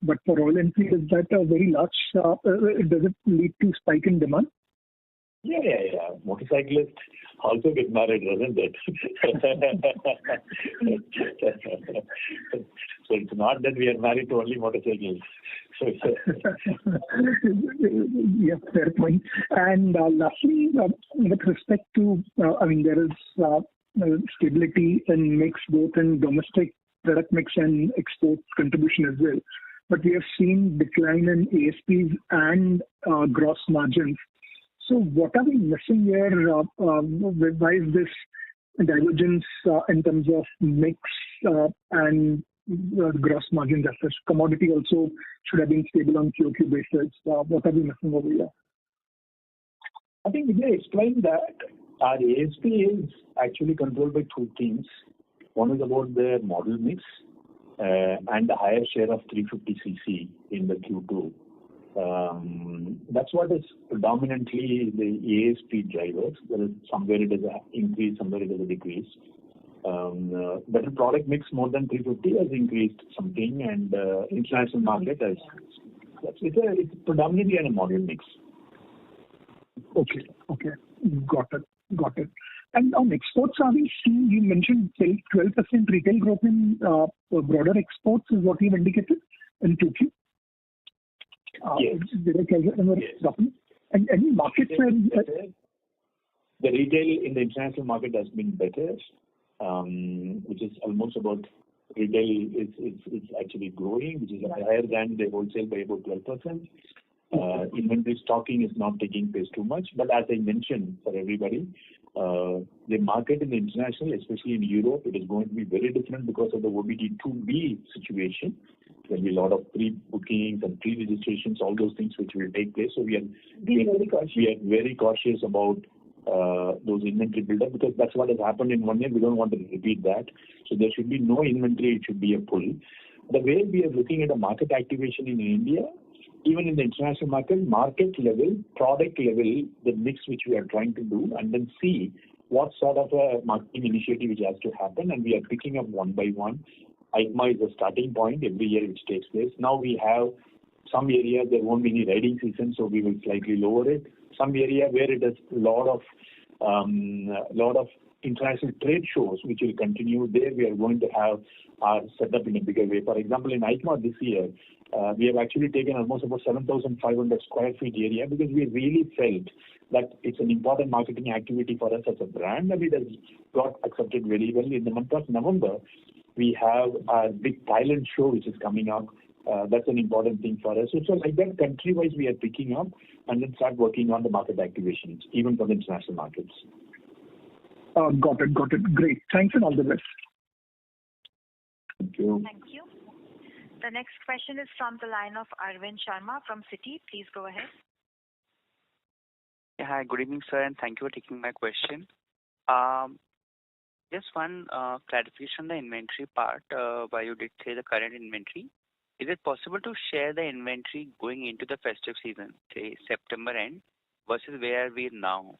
but for Royal Enfield, is that a very large, does it lead to spike in demand? Yeah. Motorcyclists also get married, doesn't it? So it's not that we are married to only motorcycles. Yeah, fair point. And lastly, with respect to, there is stability in mix, both in domestic product mix and export contribution as well. But we have seen decline in ASPs and gross margins. So what are we missing here? Why is this divergence in terms of mix and gross margins as such? Commodity also should have been stable on QOQ basis. What are we missing over here? I think Vijay explained that our ASP is actually controlled by two things. One is about the model mix and the higher share of 350cc in the Q2. That's what is predominantly the ASP drivers. There is somewhere it is an increase, somewhere it is a decrease. But the product mix more than 350 has increased something, and international market has. It's predominantly a model mix. Okay. Got it. And on exports, are we seeing, you mentioned 12% retail growth in broader exports is what you've indicated in Q2? Yes. Yes. And any markets where the retail in the international market has been better, which is almost about retail is actually growing, which is higher than the wholesale by about 12%. Inventory stocking is not taking place too much, but as I mentioned for everybody, the market in the international, especially in Europe, it is going to be very different because of the OBD2B situation. There will be a lot of pre-bookings and pre-registrations, all those things which will take place. So we are very cautious about those inventory build-up, because that's what has happened in 1 year. We don't want to repeat that. So there should be no inventory. It should be a pull. The way we are looking at a market activation in India, even in the international market level, product level, the mix which we are trying to do, and then see what sort of a marketing initiative which has to happen, and we are picking up one by one. EICMA is a starting point every year which takes place. Now we have some areas there won't be any riding season, so we will slightly lower it. Some area where it is a lot of international trade shows which will continue, there we are going to have our setup in a bigger way. For example, in EICMA this year, we have actually taken almost about 7,500 square feet area, because we really felt that it's an important marketing activity for us as a brand, and it has got accepted very well. In the month of November, we have a big Thailand show which is coming up. That's an important thing for us. So like that, country-wise, we are picking up and then start working on the market activations, even for the international markets. Got it. Great. Thanks and all the best. Thank you. Thank you. The next question is from the line of Arvind Sharma from Citi. Please go ahead. Yeah, hi, good evening, sir, and thank you for taking my question. Just one clarification on the inventory part, why you did say the current inventory. Is it possible to share the inventory going into the festive season, say September end, versus where are we now?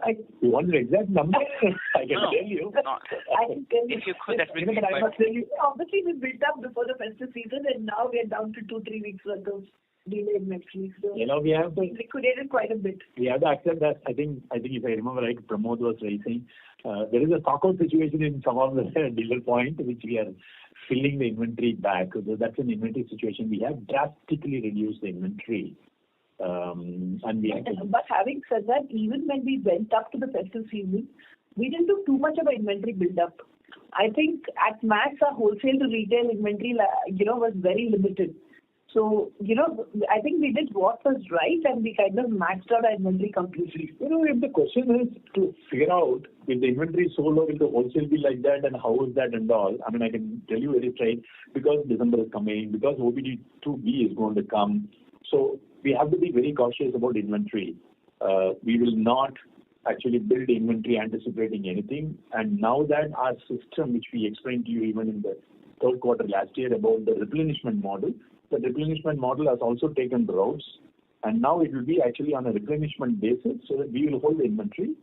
You want the exact number? I can tell you. No. I can tell you. If you could, that would be But I must tell you, Obviously, we built up before the festive season, and now we are down to 2-3 weeks worth of delay inventory. So we have to liquidated quite a bit. We have to accept that. I think if I remember right, Pramod was raising. There is a stockout situation in some of the dealer point, which we are filling the inventory back. So that's an inventory situation. We have drastically reduced the inventory. But having said that, even when we went up to the festive season, we didn't do too much of an inventory build-up. I think at max, our wholesale to retail inventory, was very limited. So, I think we did what was right, and we kind of maxed out our inventory completely. If the question is to figure out if the inventory is so low, will the wholesale be like that, and how is that and all? I mean, I can tell you very straight, because December is coming, because OBD2B is going to come. So we have to be very cautious about inventory. We will not actually build inventory anticipating anything. And now that our system, which we explained to you even in the third quarter last year about the replenishment model, the replenishment model has also taken routes. And now it will be actually on a replenishment basis, so that we will hold the inventory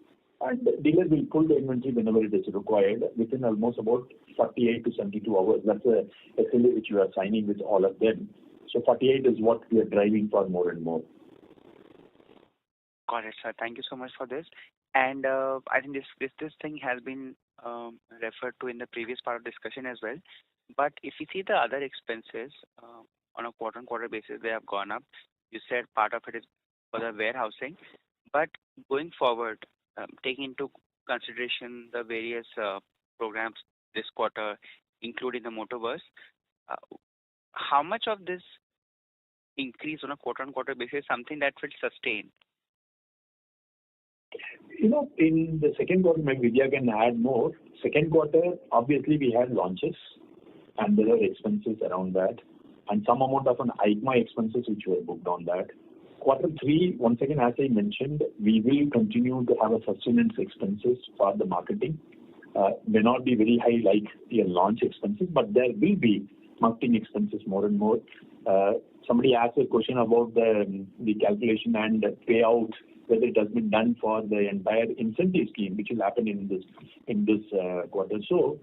and the dealer will pull the inventory whenever it is required within almost about 48 to 72 hours. That's a SLA which we are signing with all of them. So 48 is what we are driving for more and more. Got it, sir. Thank you so much for this. And I think this thing has been referred to in the previous part of discussion as well. But if you see the other expenses on a quarter-on-quarter basis, they have gone up. You said part of it is for the warehousing. But going forward, taking into consideration the various programs this quarter, including the motorverse, how much of this increase on a quarter-on-quarter basis is something that will sustain? In the second quarter, maybe Vidya can add more. Second quarter, obviously, we had launches and there were expenses around that, and some amount of an EICMA expenses which were booked on that. Quarter 3, once again, as I mentioned, we will continue to have a sustenance expenses for the marketing. May not be very high like your launch expenses, but there will be marketing expenses more and more. Somebody asked a question about the calculation and the payout, whether it has been done for the entire incentive scheme, which will happen in this quarter. So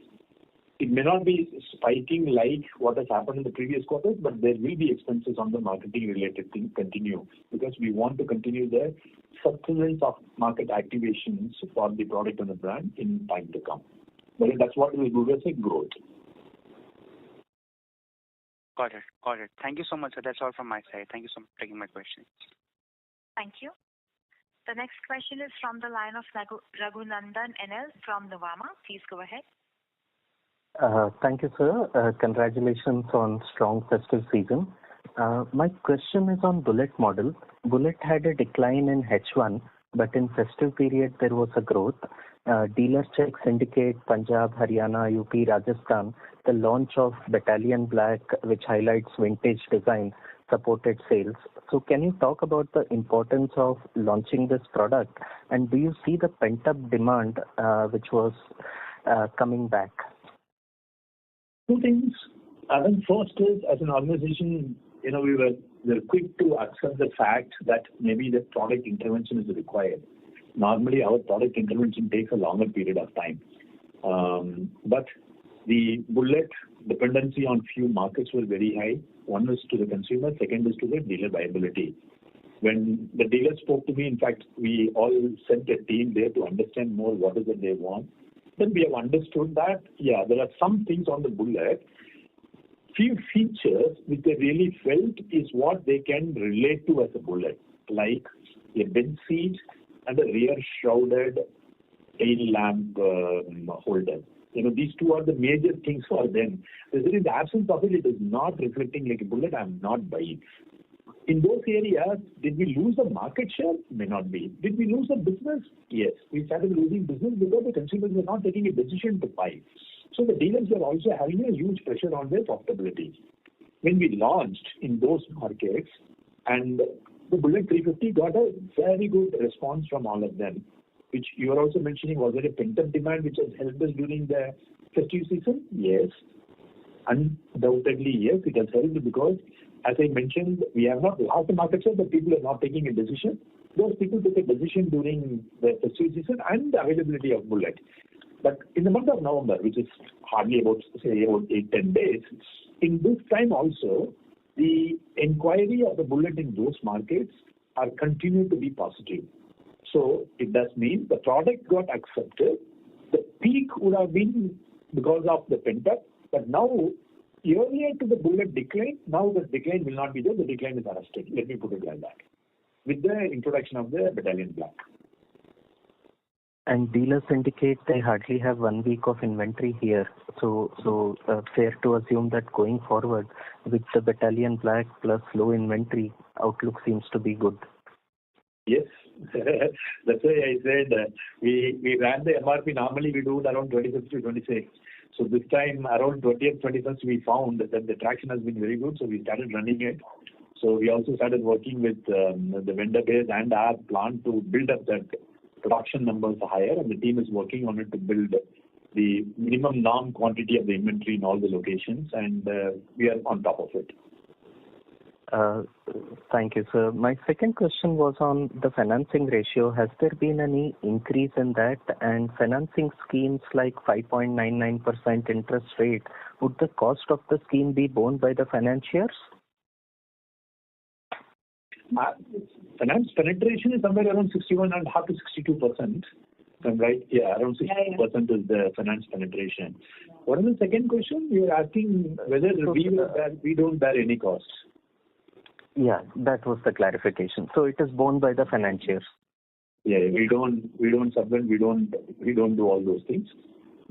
it may not be spiking like what has happened in the previous quarters, but there will be expenses on the marketing related thing continue, because we want to continue the sustenance of market activations for the product and the brand in time to come. But that's what we will do as a growth. Got it. Thank you so much, sir. That's all from my side. Thank you so much for taking my question. Thank you. The next question is from the line of Raghunandan NL from Nuvama. Please go ahead. Thank you, sir. Congratulations on strong festive season. My question is on Bullet model. Bullet had a decline in H1, but in festive period there was a growth. Dealer checks indicate Punjab, Haryana, UP, Rajasthan, the launch of Battalion Black, which highlights vintage design, supported sales. So can you talk about the importance of launching this product, and do you see the pent-up demand which was coming back? Two things. I think first is, as an organization, we were quick to accept the fact that maybe the product intervention is required. Normally, our product intervention takes a longer period of time. But the Bullet dependency on few markets were very high. One is to the consumer, second is to the dealer viability. When the dealer spoke to me, in fact, we all sent a team there to understand more what is it they want. Then we have understood that, there are some things on the Bullet, few features which they really felt is what they can relate to as a Bullet, like a bench seat and a rear shrouded tail lamp holder. These two are the major things for them. In the absence of it, it is not reflecting like a Bullet. I am not buying. In those areas, did we lose the market share? May not be. Did we lose the business? Yes. We started losing business because the consumers were not taking a decision to buy. So the dealers were also having a huge pressure on their profitability. When we launched in those markets, and the Bullet 350 got a very good response from all of them, which you are also mentioning, was there a pent-up demand which has helped us during the festive season? Yes. Undoubtedly, yes, it has helped because, as I mentioned, we have not lost the market share, but people are not taking a decision. those people took a decision during the festive season and the availability of bullet. But in the month of November, which is hardly about 8-10 days, in this time also, the inquiry of the bullet in those markets are continued to be positive. So it does mean the product got accepted. The peak would have been because of the pent-up, but now earlier to the bullet decline, now the decline will not be there, the decline is arrested. Let me put it like that. With the introduction of the Battalion Black. And dealers indicate they hardly have 1 week of inventory here. So fair to assume that going forward with the Battalion Black plus low inventory, outlook seems to be good. Yes, that's why I said we ran the MRP. Normally we do it around 25th to 26th. So this time around 20th, 21st, we found that the traction has been very good. So we started running it. So we also started working with the vendor base and our plant to build up that production numbers higher, and the team is working on it to build the minimum norm quantity of the inventory in all the locations, and we are on top of it. Thank you, sir. My second question was on the financing ratio. Has there been any increase in that? And financing schemes like 5.99% interest rate, would the cost of the scheme be borne by the financiers? Finance penetration is somewhere around 61.5 to 62%. I'm right? Yeah, around 60% is the finance penetration. What is the second question? You are asking whether we don't bear any costs. Yeah, that was the clarification. So it is borne by the financiers. Yeah, we don't subvent, we don't do all those things.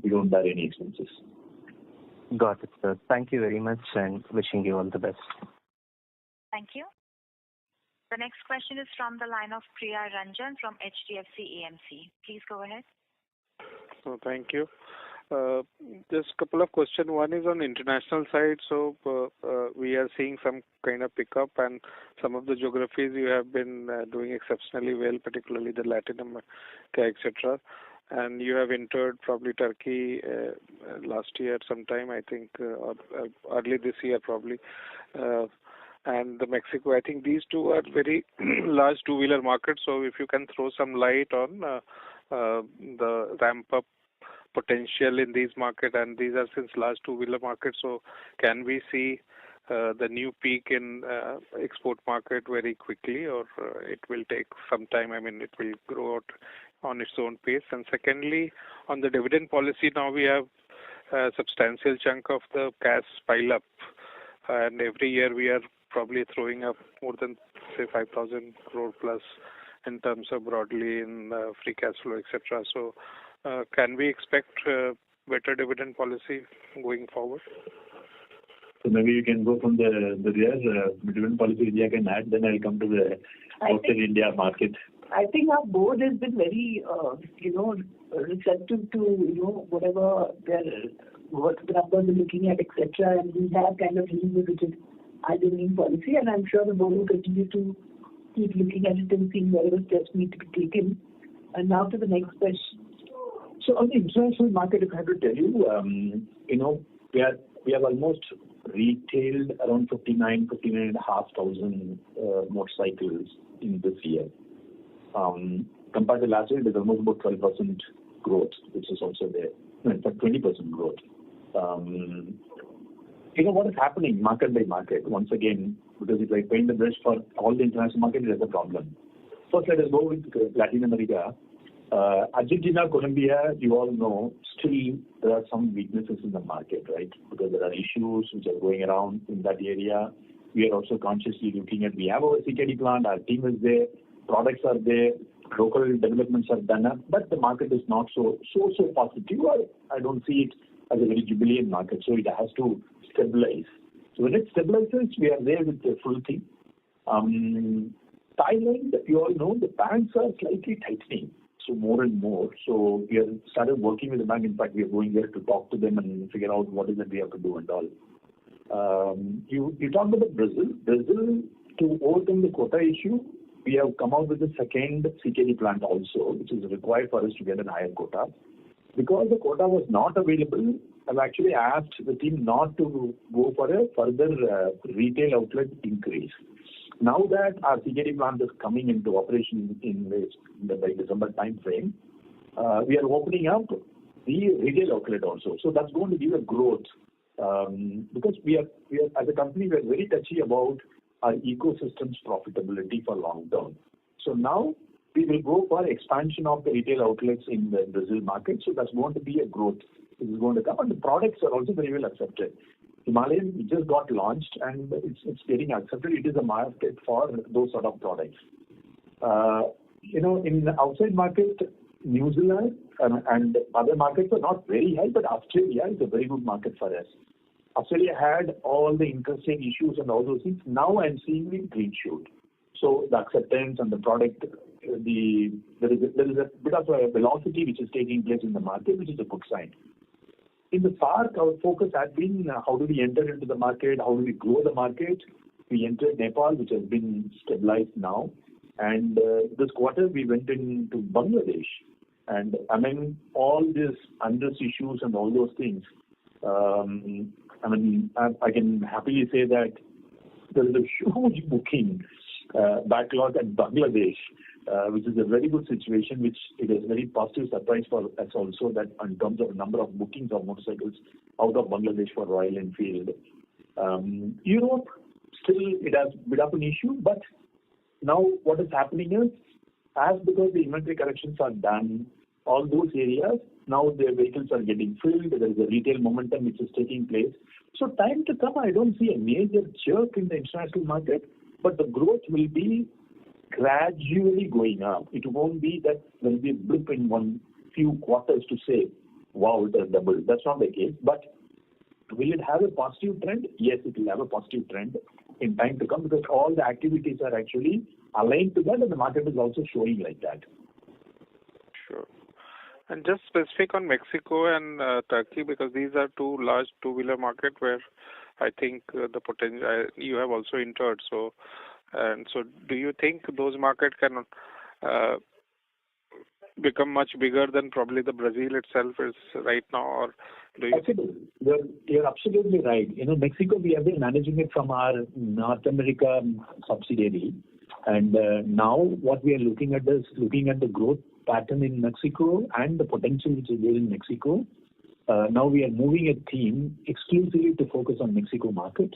We don't bear any expenses. Got it, sir. Thank you very much and wishing you all the best. Thank you. The next question is from the line of Priya Ranjan from HDFC AMC. Please go ahead. Thank you. Just a couple of questions. One is on international side. So we are seeing some kind of pickup, and some of the geographies you have been doing exceptionally well, particularly the Latin America, etc. And you have entered probably Turkey last year sometime, I think, early this year probably. And the Mexico, I think these two are very large two-wheeler markets. So if you can throw some light on the ramp-up potential in these markets, and these are since large two-wheeler markets. So can we see the new peak in export market very quickly, or it will take some time? I mean, it will grow out on its own pace. And secondly, on the dividend policy, now we have a substantial chunk of the cash pile up, and every year we are probably throwing up more than, say, 5,000 crore plus in terms of broadly in free cash flow, etc. So can we expect better dividend policy going forward? So maybe you can go from the dividend policy India can add, then I'll come to the outside India market. I think our board has been very, receptive to, what the numbers are looking at, etc. And we have kind of revisited our dividend policy, and I'm sure the board will continue to keep looking at it and seeing whatever steps need to be taken. And now to the next question. So on the international market, if I have to tell you, we have almost retailed around 59,500 motorcycles in this year. Compared to last year, it is almost about 12% growth, which is also there. In fact, 20% growth. What is happening market by market? Once again, because if I paint the brush for all the international market, it is a problem. First, let us go with Latin America. Argentina, Colombia, you all know, still there are some weaknesses in the market, right? Because there are issues which are going around in that area. We are also consciously looking at, we have our CKD plant, our team is there, products are there, local developments are done up, but the market is not so positive. I don't see it as a very jubilant market, so it has to stabilize. So when it stabilizes, we are there with the full thing. Thailand, you all know, the banks are slightly tightening. So more and more. So we have started working with the bank. In fact, we are going there to talk to them and figure out what is it we have to do and all. You talked about Brazil. Brazil, to overcome the quota issue, we have come out with the second CKD plant also, which is required for us to get a higher quota. Because the quota was not available, I've actually asked the team not to go for a further retail outlet increase. now that our CKD plant is coming into operation by December time frame, we are opening up the retail outlet also. So that's going to give a growth because we are as a company, we are very touchy about our ecosystem's profitability for long term. So now we will go for expansion of the retail outlets in the Brazil market. So that's going to be a growth. This is going to come, and the products are also very well accepted. Himalayan just got launched and it's getting accepted. It is a market for those sort of products. In the outside market, New Zealand and other markets are not very high, but Australia is a very good market for us. Australia had all the interest rate issues and all those things. Now I'm seeing the green shoot. So the acceptance and the product, there is a bit of a velocity which is taking place in the market, which is a good sign. In the SAARC, our focus has been how do we enter into the market, how do we grow the market. We entered Nepal, which has been stabilized now. And this quarter, we went into Bangladesh. And among all these unrest issues and all those things, I can happily say that there is a huge booking backlog at Bangladesh, which is a very good situation, which it is a very positive surprise for us also that in terms of number of bookings of motorcycles out of Bangladesh for Royal Enfield. Europe, still it has a bit of an issue, but now what is happening is, as because the inventory corrections are done, all those areas, now the vehicles are getting filled, there is a retail momentum which is taking place. So time to come, I don't see a major jerk in the international market, but the growth will be gradually going up. It won't be that there will be a blip in one few quarters to say, wow, it has doubled. That's not the case. But will it have a positive trend? Yes, it will have a positive trend in time to come because all the activities are actually aligned to that and the market is also showing like that. Sure. And just specific on Mexico and Turkey, because these are two large two-wheeler market where I think the potential you have also entered. So do you think those markets can become much bigger than probably the Brazil itself is right now, or do you? Absolutely. You're absolutely right. Mexico, we have been managing it from our North America subsidiary, and now what we are looking at is looking at the growth pattern in Mexico and the potential which is there in Mexico. Now we are moving a team exclusively to focus on Mexico market.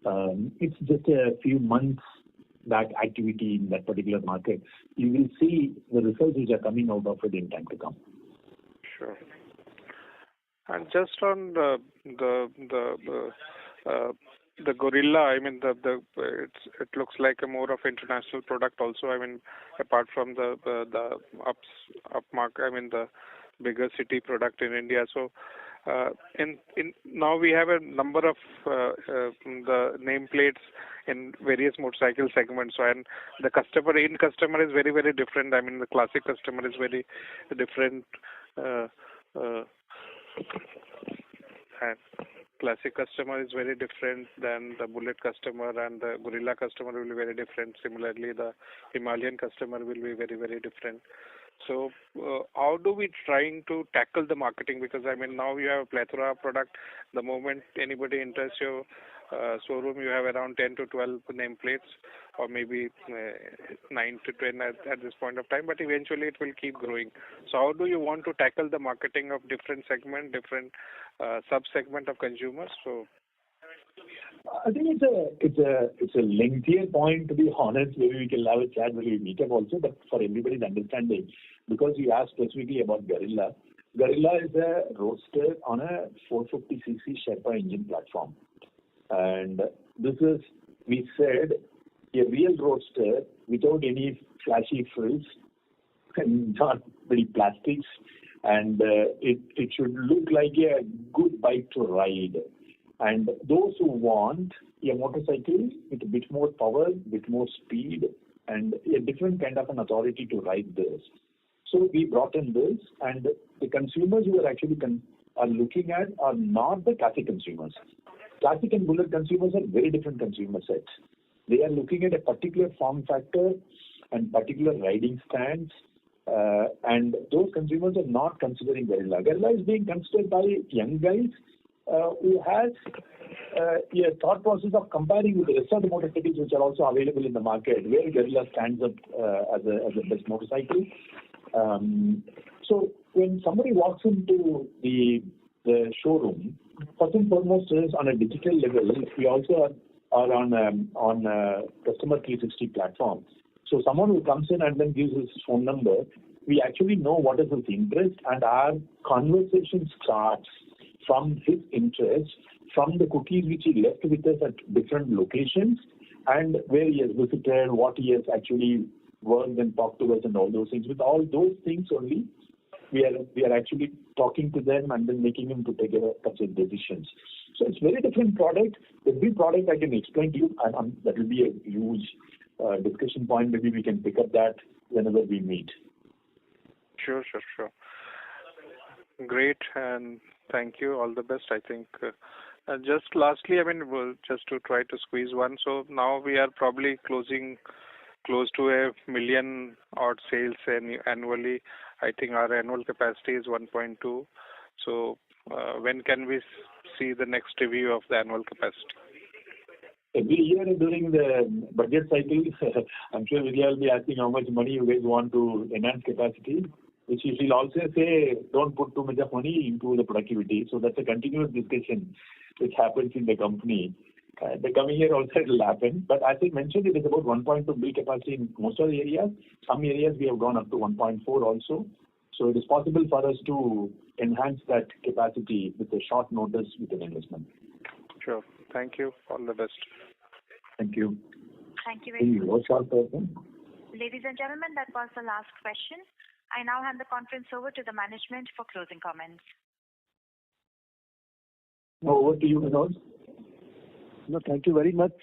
It's just a few months back activity in that particular market. You will see the results which are coming out of it in time to come. Sure. And just on the Gorilla, I mean it looks like a more of international product also. I mean apart from the upmarket, I mean the bigger city product in India. So in now we have a number of the nameplates in various motorcycle segments. So and the customer is very, very different. I mean the classic customer is very different. And classic customer is very different than the Bullet customer, and the Gorilla customer will be very different. Similarly, the Himalayan customer will be very, very different. So how do we trying to tackle the marketing? Because I mean now you have a plethora of product. The moment anybody enters your showroom, you have around 10 to 12 nameplates, or maybe 9 to 10 at this point of time. But eventually it will keep growing. So how do you want to tackle the marketing of different segment, different sub-segment of consumers? So I think it's a lengthier point, to be honest. Maybe we can have a chat when we meet up also, but for everybody's understanding, because you asked specifically about Guerrilla. Guerrilla is a roadster on a 450cc Sherpa engine platform. And this is, we said, a real roadster without any flashy frills and not very plastics. And it should look like a good bike to ride. And those who want a motorcycle with a bit more power, a bit more speed, and a different kind of an authority to ride this. So we brought in this, and the consumers who are actually are looking at are not the classic consumers. Classic and Bullet consumers are very different consumer sets. They are looking at a particular form factor and particular riding stance, and those consumers are not considering Guerrilla. Guerrilla is being considered by young guys who has a thought process of comparing with the rest of the motorcycles which are also available in the market, where Guerrilla stands up as a best motorcycle. So when somebody walks into the showroom, first and foremost is on a digital level. We also are on customer 360 platform. So someone who comes in and then gives his phone number, we actually know what is his interest, and our conversation starts from his interest, from the cookies which he left with us at different locations, and where he has visited, what he has actually worked and talked to us, and all those things. With all those things only, we are actually talking to them and then making them to take a purchase decisions. So it's very different product. Every product I can explain to you, and that will be a huge discussion point. Maybe we can pick up that whenever we meet. Sure. Great, and thank you. All the best, I think. Just lastly, just to try to squeeze one. So now we are probably closing close to 1 million odd sales annually. I think our annual capacity is 1.2. So when can we see the next review of the annual capacity? Every year during the budget cycle, I'm sure Vidya will be asking how much money you guys want to enhance capacity, which she'll also say, don't put too much of money into the productivity. So that's a continuous discussion which happens in the company. The coming year also it will happen. But as I mentioned, it is about 1.2 build capacity in most of the areas. Some areas we have gone up to 1.4 also. So it is possible for us to enhance that capacity with a short notice with an investment. Sure. Thank you. All the best. Thank you. Thank you very much. Person. Ladies and gentlemen, that was the last question. I now hand the conference over to the management for closing comments. Over to you, Manoj. No, thank you very much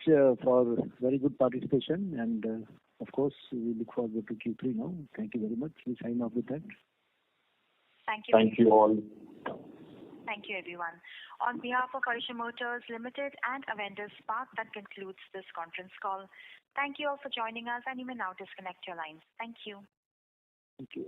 for very good participation, and of course we look forward to Q3 now. Thank you very much. We sign off with that. Thank you. Thank you all. Thank you, everyone. On behalf of Eicher Motors Limited and Avendus Spark, that concludes this conference call. Thank you all for joining us, and you may now disconnect your lines. Thank you. Thank you.